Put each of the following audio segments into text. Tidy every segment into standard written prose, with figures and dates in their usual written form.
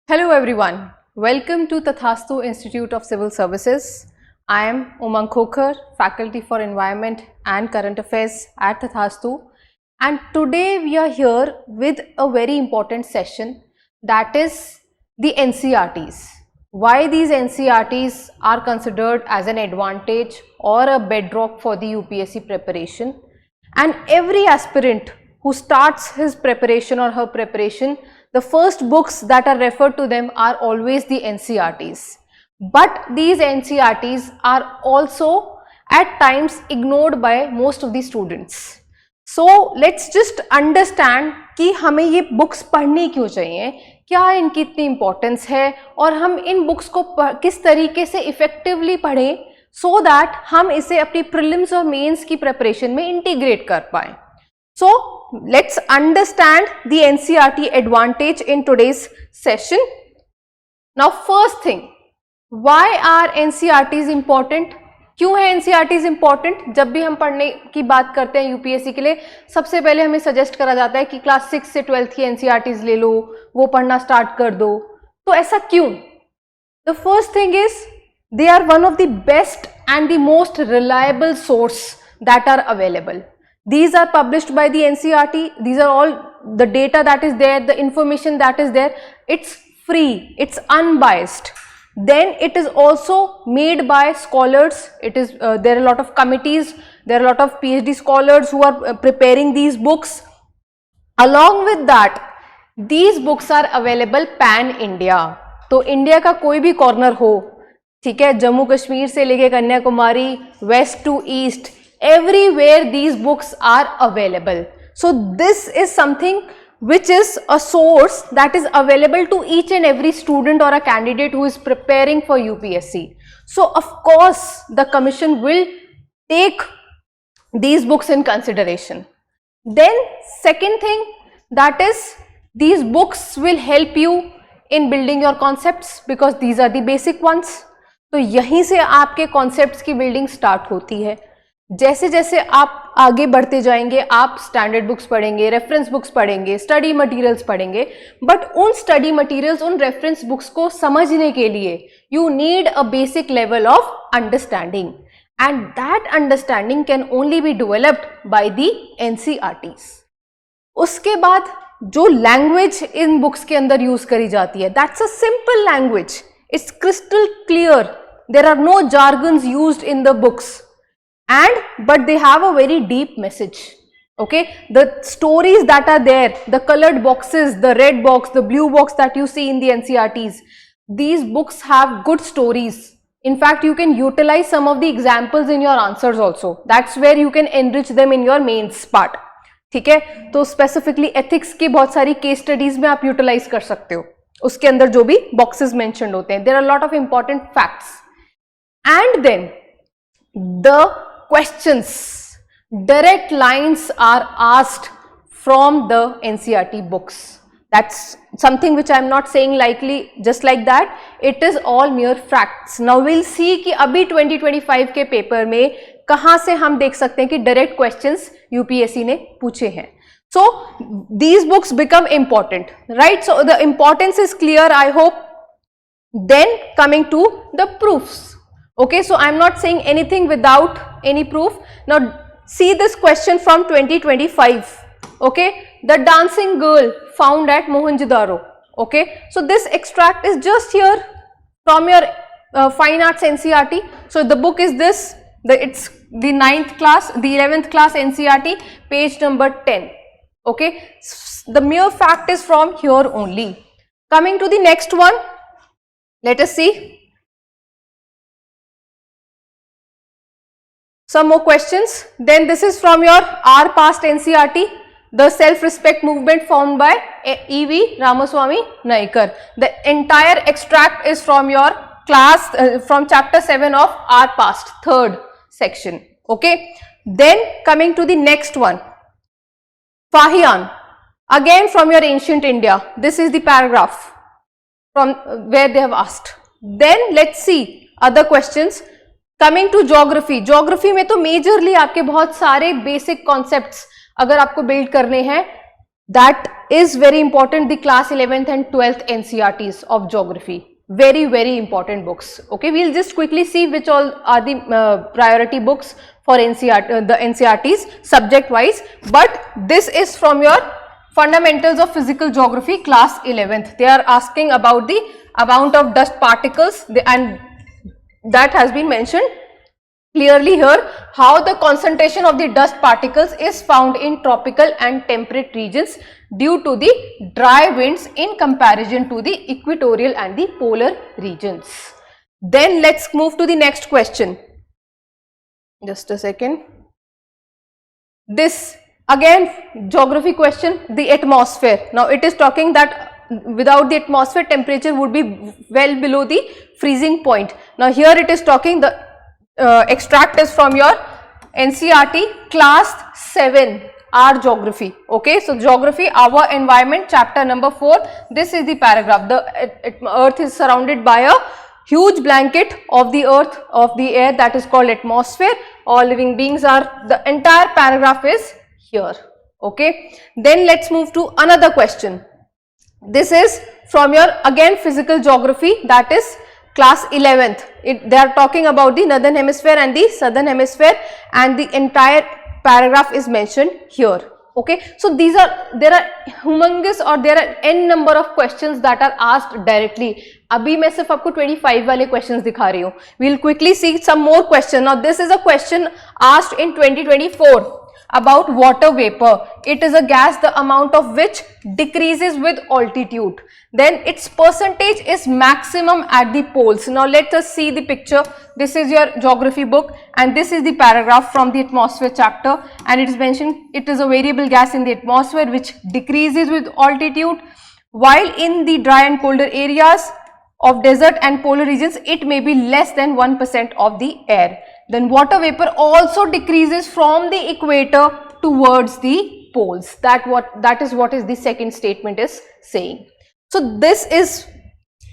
Hello everyone, welcome to Tathastu Institute of Civil Services. I am Umang Khokhar, Faculty for Environment and Current Affairs at Tathastu, and today we are here with a very important session, that is the NCERTs. Why these NCERTs are considered as an advantage or a bedrock for the UPSC preparation, and every aspirant who starts his preparation or her preparation, the first books that are referred to them are always the NCERTs. But these NCERTs are also at times ignored by most of the students. So let's just understand कि हमें ये books पढ़नी क्यों चाहिए, क्या इनकी इतनी importance है और हम इन बुक्स को किस तरीके से इफेक्टिवली पढ़ें सो दैट हम इसे अपनी प्रीलिम्स और मेंस की प्रिपरेशन में इंटीग्रेट कर पाएं. So let's understand the NCERT advantage in today's session. Now first thing, why are NCERTs important? क्यों है NCERTs important? जब भी हम पढ़ने की बात करते हैं यूपीएससी के लिए, सबसे पहले हमें सजेस्ट करा जाता है कि क्लास 6 से 12th की NCERTs ले लो, वो पढ़ना स्टार्ट कर दो. तो ऐसा क्यों? The first thing is they are one of the best and the most reliable source that are available. These are published by the NCERT. These are all the data that is there, the information that is there. It's free, it's unbiased. Then it is also made by scholars. It is there are a lot of committees, there are a lot of PhD scholars who are preparing these books. Along with that, these books are available pan India. तो India का कोई भी corner हो, ठीक है, जम्मू कश्मीर से लेके Kanyakumari, west to east, everywhere these books are available. So this is something which is a source that is available to each and every student or a candidate who is preparing for UPSC. So of course the commission will take these books in consideration. Then second thing, that is these books will help you in building your concepts because these are the basic ones. तो यहीं से आपके concepts की building start होती है. जैसे जैसे आप आगे बढ़ते जाएंगे, आप स्टैंडर्ड बुक्स पढ़ेंगे, रेफरेंस बुक्स पढ़ेंगे, स्टडी मटेरियल्स पढ़ेंगे, बट उन स्टडी मटेरियल्स, उन रेफरेंस बुक्स को समझने के लिए you need a basic level of understanding, and that understanding can only be developed by the NCERTs. उसके बाद जो लैंग्वेज इन बुक्स के अंदर यूज करी जाती है, that's a simple language, it's crystal clear, there are no jargons used in the books. But they have a very deep message. Okay, the stories that are there, the colored boxes, the red box, the blue box that you see in the NCERTs, these books have good stories. In fact, you can utilize some of the examples in your answers also. That's where you can enrich them in your mains part. ठीक है, तो specifically ethics की बहुत सारी case studies में आप utilize कर सकते हो, उसके अंदर जो भी boxes mentioned होते हैं. There are a lot of important facts. And then the questions, direct lines are asked from the NCERT books. That's something which I am not saying lightly, just like that. It is all mere facts. Now we'll see कि अभी 2025 के paper में कहाँ से हम देख सकते हैं कि direct questions UPSC ने पूछे हैं. So these books become important, right? So the importance is clear, I hope. Then coming to the proofs. Okay, so I am not saying anything without any proof. Now see this question from 2025. Okay, the dancing girl found at Mohenjo-daro. Okay, so this extract is just here from your fine arts NCERT. So the book is this, it's the 9th class, the 11th class NCERT, page number 10. Okay, the mere fact is from here only. Coming to the next one, let us see some more questions. Then this is from your our past NCERT, the self-respect movement found by E.V. Ramaswamy Naikar. The entire extract is from your class, from chapter 7 of our past, 3rd section. Okay, then coming to the next one, Fahian, again from your ancient India. This is the paragraph from where they have asked. Then let's see other questions. Coming to geography. Geography में तो majorly आपके बहुत सारे basic concepts अगर आपको build करने हैं, That is very important, the class 11th and 12th NCERTs of geography. Very important books. Okay, we'll just quickly see which all are the priority books for NCERT, the NCERTs subject wise. But this is from your Fundamentals of Physical Geography, class 11th. They are asking about the amount of dust particles, and that has been mentioned clearly here, how the concentration of the dust particles is found in tropical and temperate regions due to the dry winds in comparison to the equatorial and the polar regions. Then let's move to the next question. Just a second. This again geography question, the atmosphere. Now it is talking that without the atmosphere, temperature would be well below the freezing point. Now here it is talking, the extract is from your NCERT class 7 our geography. Okay, so geography, our environment, chapter number 4. This is the paragraph. The earth is surrounded by a huge blanket of the earth, of the air, that is called atmosphere. All living beings are, the entire paragraph is here. Okay, then let's move to another question. This is from your again physical geography, that is class 11th. They are talking about the northern hemisphere and the southern hemisphere, and the entire paragraph is mentioned here. Okay, so there are humongous, or there are n number of questions that are asked directly. Abhi मैं सिर्फ आपको 25 वाले questions दिखा रही हूँ. We'll quickly see some more questions. Now this is a question asked in 2024 about water vapor. It is a gas the amount of which decreases with altitude. Then its percentage is maximum at the poles. Now let us see the picture. This is your geography book, and this is the paragraph from the atmosphere chapter, and it is mentioned it is a variable gas in the atmosphere which decreases with altitude, while in the dry and colder areas of desert and polar regions it may be less than 1% of the air. Then water vapor also decreases from the equator towards the poles. That is what is the second statement is saying. So this is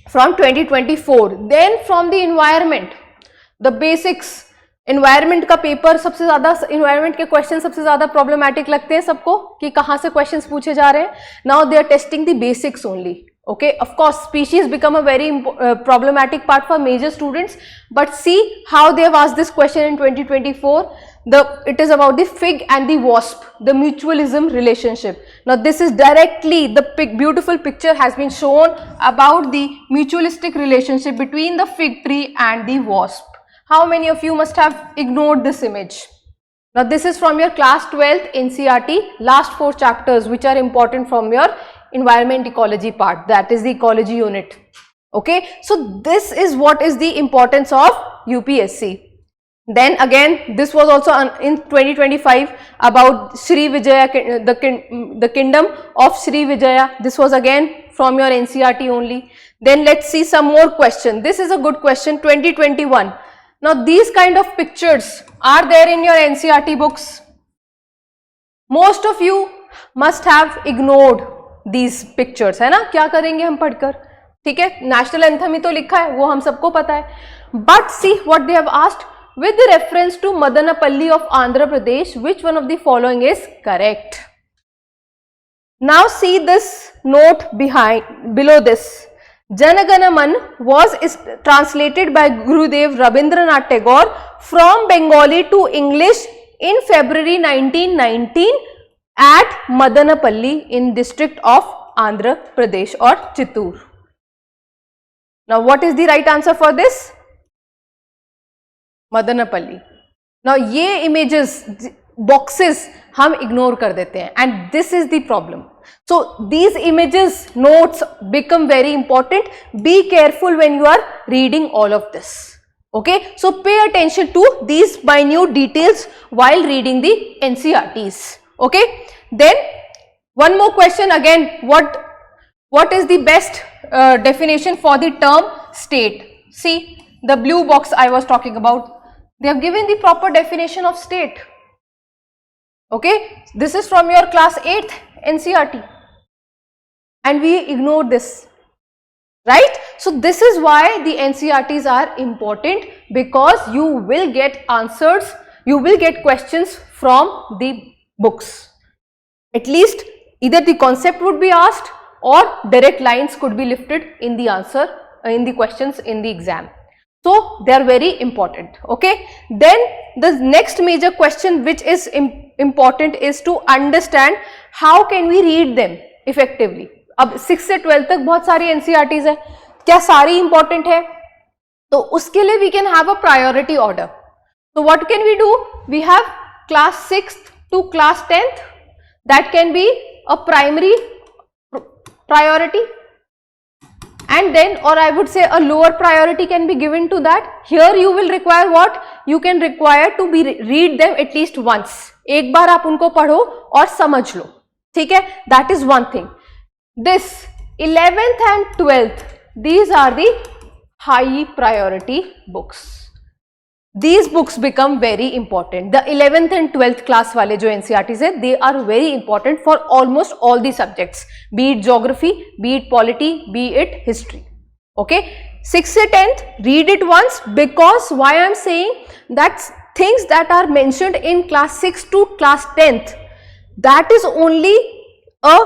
from 2024. Then from the environment, the basics. environment का paper सबसे ज़्यादा, environment के question सबसे ज़्यादा problematic लगते हैं सबको कि कहाँ से क्वेश्चंस पूछे जा रहे हैं. Now they are testing the basics only. Okay, of course species become a very problematic part for major students, but see how they have asked this question in 2024. It is about the fig and the wasp, the mutualism relationship. Now this is directly, the beautiful picture has been shown about the mutualistic relationship between the fig tree and the wasp. How many of you must have ignored this image? Now this is from your class 12th NCERT, last 4 chapters which are important from your environment ecology part, that is the ecology unit. Okay, so this is what is the importance of UPSC. Then again this was also in 2025 about Sri Vijaya, the kingdom of Sri Vijaya. This was again from your NCERT only. Then let's see some more question. This is a good question, 2021. Now these kind of pictures are there in your NCERT books. Most of you must have ignored these pictures, है ना. क्या करेंगे हम पढ़कर, ठीक है. National anthem ही तो लिखा है, वो हम सबको पता है. But see what they have asked, with reference to Madanapalli of Andhra Pradesh, which one of the following is correct? Now see this note below this. Janagana Man was translated by Gurudev Rabindranath Tagore from Bengali to English in February 1919 at Madanapalli in district of Andhra Pradesh or Chittoor. Now what is the right answer for this? Madanapalli. Now ये images, boxes हम ignore कर देते हैं, and this is the problem. So these images, notes become very important. Be careful when you are reading all of this. Okay, so pay attention to these minute details while reading the NCERTs. Okay, then one more question again. What is the best definition for the term state? See the blue box I was talking about. They have given the proper definition of state. Okay, this is from your class 8th NCERT, and we ignore this, right? So this is why the NCERTs are important, because you will get answers, you will get questions from the books. At least Either the concept would be asked or direct lines could be lifted in the answer, in the questions in the exam. So they are very important. Okay, then the next major question which is important is to understand how can we read them effectively. अब 6 से 12 तक बहुत सारी NCERTs है, क्या सारी important है? तो उसके लिए we can have a priority order. So what can we do? We have class 6th to class 10th, that can be a primary priority, and then, or I would say, a lower priority can be given to that. Here you will require what? You can require to be read them at least once. एक बार आप उनको पढ़ो और समझ लो, ठीक है? That is one thing. This 11th and 12th, these are the high priority books. These books become very important. The 11th and 12th class वाले जो NCERTs है, they are very important for almost all the subjects, be it geography, be it polity, be it history. Okay, 6th से 10th, read it once, because why I am saying that things that are mentioned in class 6 to class 10th, that is only a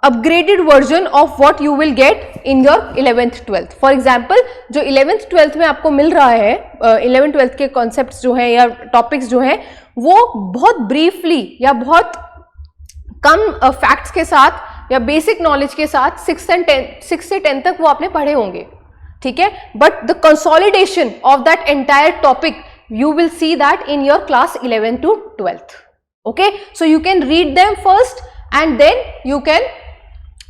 upgraded version of what you will get in your 11th 12th. For example, जो 11th 12th में आपको मिल रहा है, 11th 12th के concepts जो हैं या topics जो हैं, वो बहुत briefly या बहुत कम facts के साथ या basic knowledge के साथ 6 से 10 तक वो आपने पढ़े होंगे, ठीक है? But the consolidation of that entire topic, you will see that in your class 11th to 12th. Okay, so you can read them first and then you can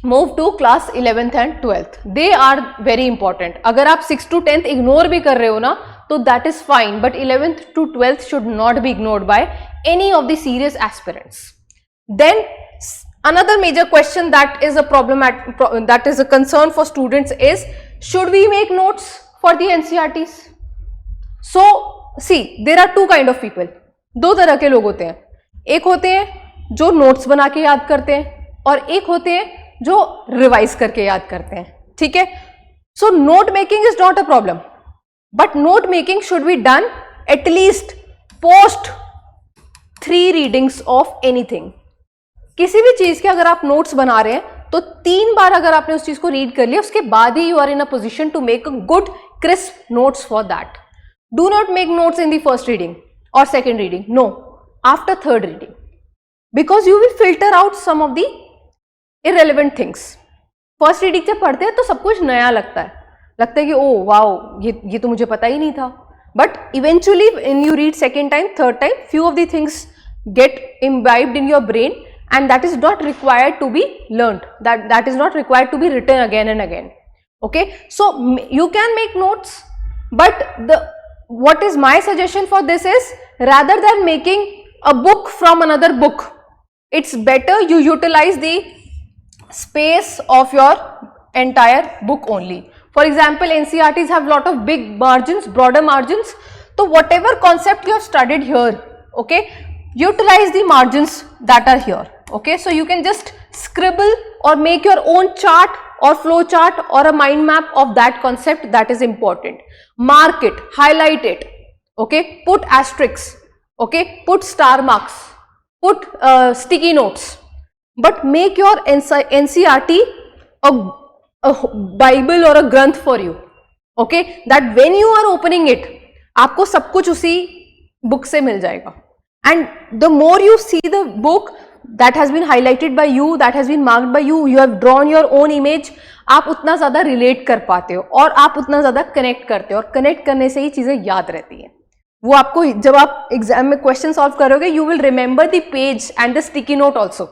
move to class 11th and 12th. They are very important. अगर आप 6 to 10th ignore भी कर रहे हो ना, तो that is fine, but 11th to 12th should not be ignored by any of the serious aspirants. Then another major question that is a that is a concern for students is, should we make notes for the NCERTs? So see, there are two kind of people. दो तरह के लोग होते हैं. एक होते हैं जो नोट्स बना के याद करते हैं और एक होते हैं जो रिवाइज करके याद करते हैं, ठीक है? So note making is not a problem, but note making should be done at least post 3 readings of anything. किसी भी चीज के अगर आप नोट्स बना रहे हैं तो 3 बार अगर आपने उस चीज को रीड कर लिया, उसके बाद ही you are in a position to make a good crisp notes for that. Do not make notes in the first reading और second reading, no, after third reading, because you will filter out some of the irrelevant things. First reading जब पढ़ते हैं तो सब कुछ नया लगता है कि ओ वाओ, ये तो मुझे पता ही नहीं था. But eventually when you read second time, third time, few of the things get imbibed in your brain and that is not required to be learned, that is not required to be written again and again. Okay, so you can make notes, but what is my suggestion for this is, rather than making a book from another book, it's better you utilize the space of your entire book only. For example, NCERTs have lot of big margins, broader margins. So whatever concept you have studied here, okay, utilize the margins that are here. Okay, so you can just scribble or make your own chart or flow chart or a mind map of that concept that is important. Mark it, highlight it, okay, put asterisks, okay, put star marks, put sticky notes. But make your NCERT a Bible or a Granth for you, okay, that when you are opening it, आपको सब कुछ उसी book से मिल जाएगा. And the more you see the book that has been highlighted by you, that has been marked by you, you have drawn your own image, आप उतना ज़्यादा relate कर पाते हो और आप उतना ज़्यादा connect करते हो, और connect करने से ही चीज़ें याद रहती हैं. वो आपको जब आप एग्जाम में क्वेश्चन सॉल्व करोगे, you will remember the page and the sticky note also,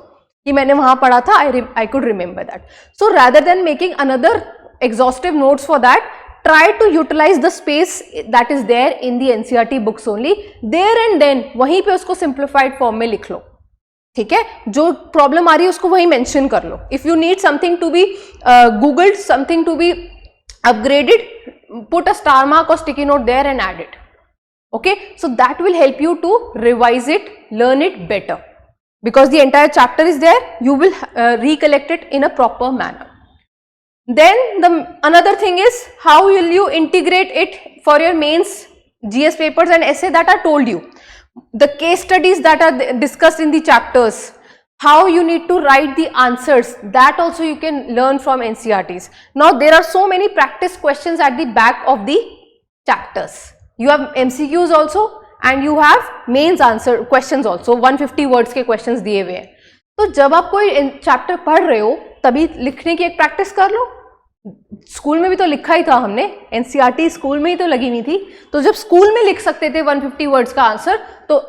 कि मैंने वहां पढ़ा था, I could remember that. So rather than making another exhaustive notes for that, try to utilise the space that is there in the NCERT books only. There and then वहीं पे उसको simplified form में लिख लो, ठीक है? जो problem आ रही है उसको वहीं मेंशन कर लो. If you need something to be googled, something to be upgraded, put a star mark और sticky note there and add it. Okay, so that will help you to revise it, learn it better, because the entire chapter is there. You will recollect it in a proper manner. Then another thing is, how will you integrate it for your mains, GS papers and essay that are told you. The case studies that are discussed in the chapters, how you need to write the answers, that also you can learn from NCERTs. Now there are so many practice questions at the back of the chapters. You have MCQs also and you have mains answer questions also, 150 words के questions दिए हुए हैं. तो जब आप कोई chapter पढ़ रहे हो तभी लिखने की एक प्रैक्टिस कर लो. स्कूल में भी तो लिखा ही था हमने, एनसीईआरटी स्कूल में ही तो लगी हुई थी, तो जब स्कूल में लिख सकते थे 150 वर्ड्स का आंसर, तो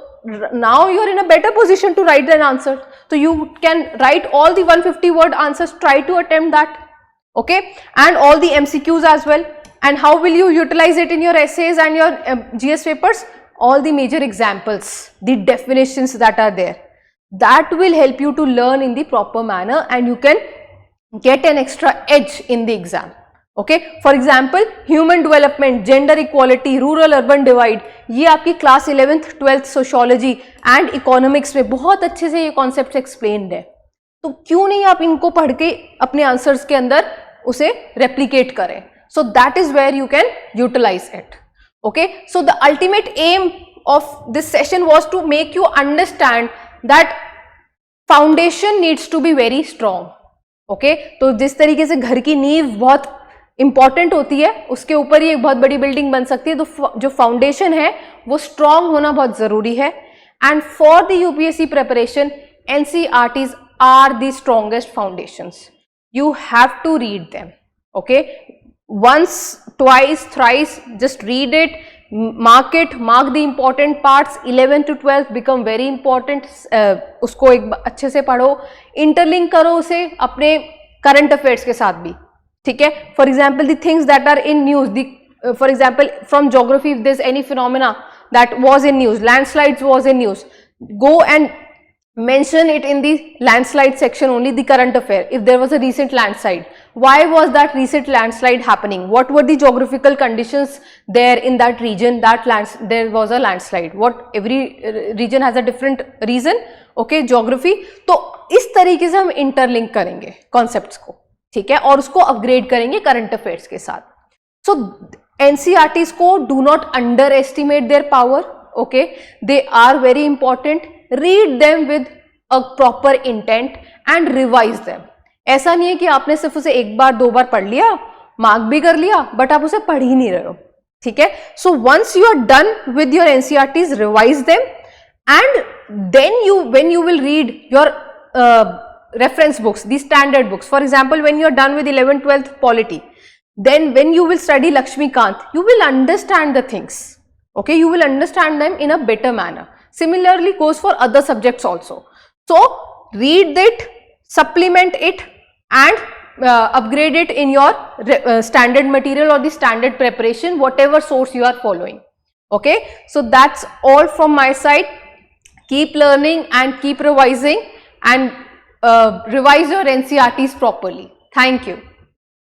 now you are in a better position to write an answer. So you can write all the 150 word answers, try to attempt that, okay, and all the MCQs as well. And how will you utilize it in your essays and your GS papers? All the major examples, the definitions that are there, that will help you to learn in the proper manner and you can get an extra edge in the exam. Okay, for example, human development, gender equality, rural urban divide, ये आपकी class 11th 12th sociology and economics में बहुत अच्छे से ये concept explained है. तो क्यों नहीं आप इनको पढ़ के अपने आंसर्स के अंदर उसे रेप्लिकेट करें. So that is where you can utilise it. Okay, so the ultimate aim of this session was to make you understand that foundation needs to be very strong. Okay, तो जिस तरीके से घर की नींव बहुत इंपॉर्टेंट होती है, उसके ऊपर ही एक बहुत बड़ी बिल्डिंग बन सकती है, तो जो फाउंडेशन है वो स्ट्रॉन्ग होना बहुत जरूरी है. And for the UPSC preparation NCERTs are the strongest foundations. You have to read them. Okay, once, twice, thrice, just read it, mark it, mark the important parts. 11 to 12 become very important. उसको एक अच्छे से पढ़ो, interlink करो उसे अपने current affairs के साथ भी. ठीक है, for example the things that are in news, for example from geography, if there is any phenomena that was in news, landslides was in news, go and mention it in the landslide section only, the current affair. If there was a recent landslide, why was that recent landslide happening? What were the geographical conditions there in that region that there was a landslide? What, every region has a different reason. Okay, geography. तो इस तरीके से हम interlink करेंगे concepts को. ठीक है, और उसको अपग्रेड करेंगे करंट अफेयर्स के साथ. सो एनसीईआरटीज को do not underestimate their power. Okay, they are very important. Read them with a proper intent and revise them. ऐसा नहीं है कि आपने सिर्फ उसे एक बार दो बार पढ़ लिया, मार्क भी कर लिया, बट आप उसे पढ़ ही नहीं रहे हो. ठीक है, so once you are done with your NCERTs, revise them and then when you will read your reference books, the standard books. For example, when you are done with 11th 12th polity, then when you will study Lakshmikant, you will understand the things. Okay, you will understand them in a better manner. Similarly goes for other subjects also. So read it, supplement it and upgrade it in your standard material or the standard preparation, whatever source you are following. Okay, so that's all from my side. Keep learning and keep revising and revise your NCERTs properly. Thank you.